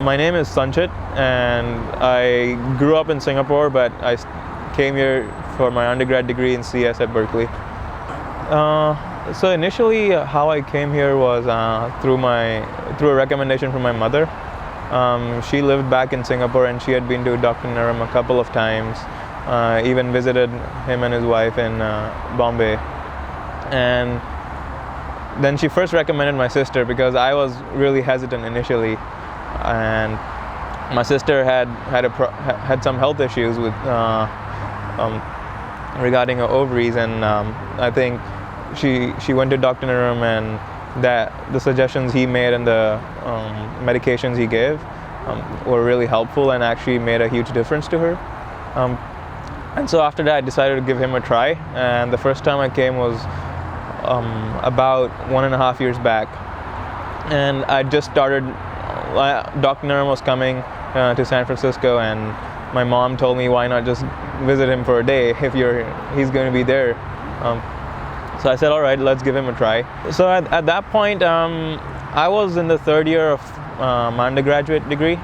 My name is Sanchit and I grew up in Singapore, but I came here for my undergrad degree in CS at Berkeley. So initially how I came here was through a recommendation from my mother. She lived back in Singapore and she had been to Dr Naram a couple of times, even visited him and his wife in Bombay. And then she first recommended my sister because I was really hesitant initially, and my sister had some health issues with regarding her ovaries, and I think she went to Dr. Naram, and that the suggestions he made and the medications he gave were really helpful and actually made a huge difference to her. And so after that I decided to give him a try, and the first time I came was about 1.5 years back, and I just started. Dr. Naram was coming to San Francisco, and my mom told me, why not just visit him for a day if he's going to be there. So I said, all right, let's give him a try. So at that point, I was in the third year of my undergraduate degree,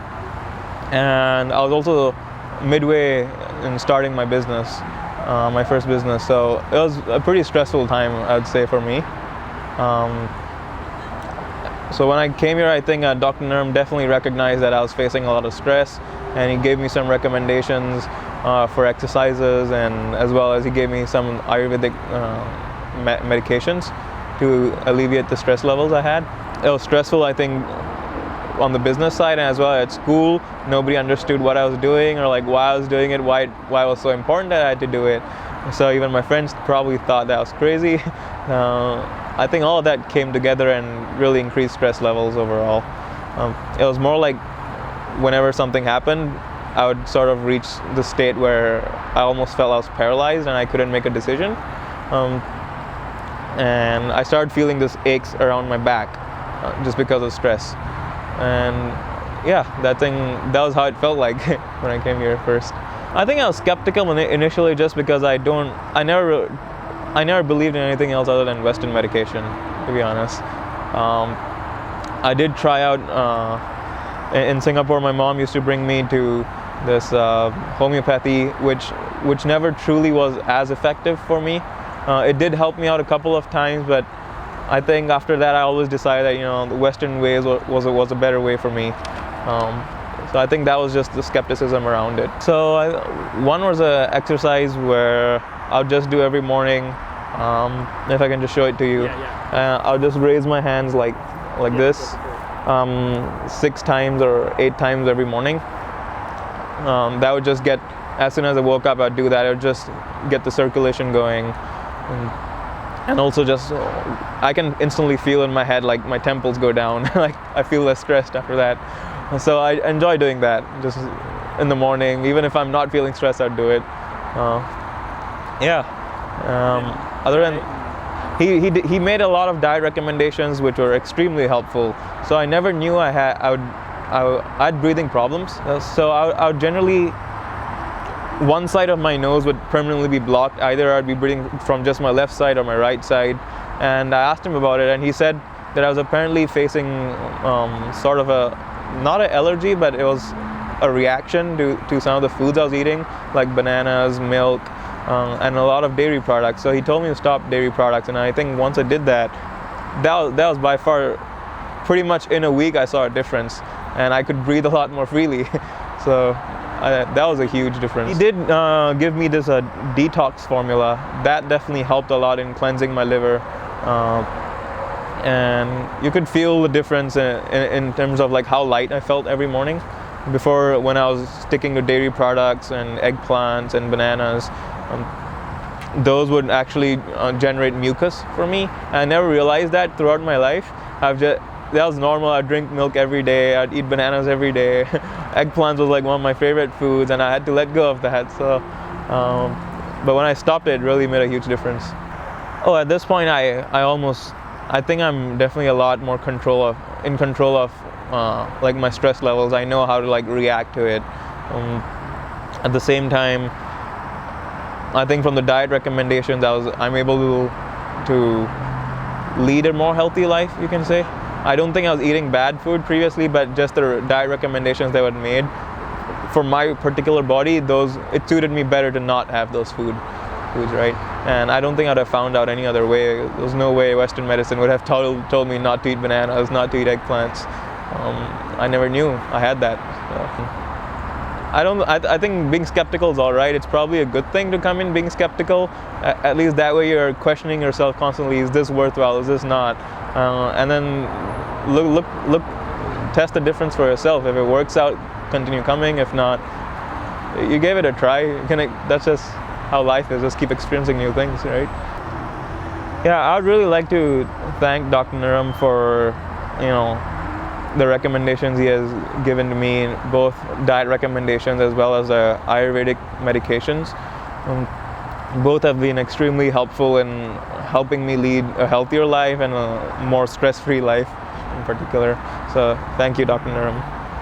and I was also midway in starting my business, my first business. So it was a pretty stressful time, I would say, for me. So when I came here, I think Dr. Naram definitely recognized that I was facing a lot of stress, and he gave me some recommendations for exercises, and as well as he gave me some Ayurvedic medications to alleviate the stress levels I had. It was stressful, I think, on the business side, and as well at school. Nobody understood what I was doing or like why I was doing it, why it was so important that I had to do it. So even my friends probably thought that I was crazy. I think all of that came together and really increased stress levels overall. It was more like whenever something happened, I would sort of reach the state where I almost felt I was paralyzed and I couldn't make a decision. And I started feeling this aches around my back just because of stress. And yeah, that was how it felt like when I came here first. I think I was skeptical initially just because I never believed in anything else other than Western medication, to be honest. I did try out in Singapore. My mom used to bring me to this homeopathy, which never truly was as effective for me. It did help me out a couple of times, but I think after that I always decided that the Western ways was a better way for me. So I think that was just the skepticism around it. So one was an exercise where I'll just do every morning. If I can just show it to you. I'll just raise my hands like this 6 times or 8 times every morning. That would just get, as soon as I woke up, I'd do that. It would just get the circulation going. And also just, I can instantly feel in my head, like my temples go down. Like I feel less stressed after that. So I enjoy doing that just in the morning. Even if I'm not feeling stressed, I'd do it. Other than he made a lot of diet recommendations which were extremely helpful. So I never knew I had breathing problems. So I would generally, one side of my nose would permanently be blocked. Either I'd be breathing from just my left side or my right side. And I asked him about it, and he said that I was apparently facing sort of not an allergy, but it was a reaction to some of the foods I was eating, like bananas, milk, and a lot of dairy products. So he told me to stop dairy products, and I think once I did that was by far, pretty much in a week I saw a difference, and I could breathe a lot more freely. So that was a huge difference. He did give me this detox formula. That definitely helped a lot in cleansing my liver. And you could feel the difference in terms of like how light I felt every morning. Before, when I was sticking to dairy products and eggplants and bananas, those would actually generate mucus for me. I never realized that throughout my life. That was normal. I'd drink milk every day. I'd eat bananas every day. Eggplants was like one of my favorite foods, and I had to let go of that. So, but when I stopped it really made a huge difference. Oh, at this point, I think I'm definitely a lot more in control of like my stress levels. I know how to like react to it. At the same time, I think from the diet recommendations, I'm able to lead a more healthy life, you can say. I don't think I was eating bad food previously, but just the diet recommendations that were made for my particular body, it suited me better to not have those foods, right? And I don't think I'd have found out any other way. There's no way Western medicine would have told me not to eat bananas, not to eat eggplants. I never knew I had that. I think being skeptical is all right. It's probably a good thing to come in being skeptical. At least that way you're questioning yourself constantly. Is this worthwhile? Is this not? And then look, test the difference for yourself. If it works out, continue coming. If not, you gave it a try. That's just how life is. Just keep experiencing new things, right? Yeah, I would really like to thank Dr. Naram for, the recommendations he has given to me, both diet recommendations as well as Ayurvedic medications. Both have been extremely helpful in helping me lead a healthier life and a more stress-free life in particular. So thank you, Dr. Naram.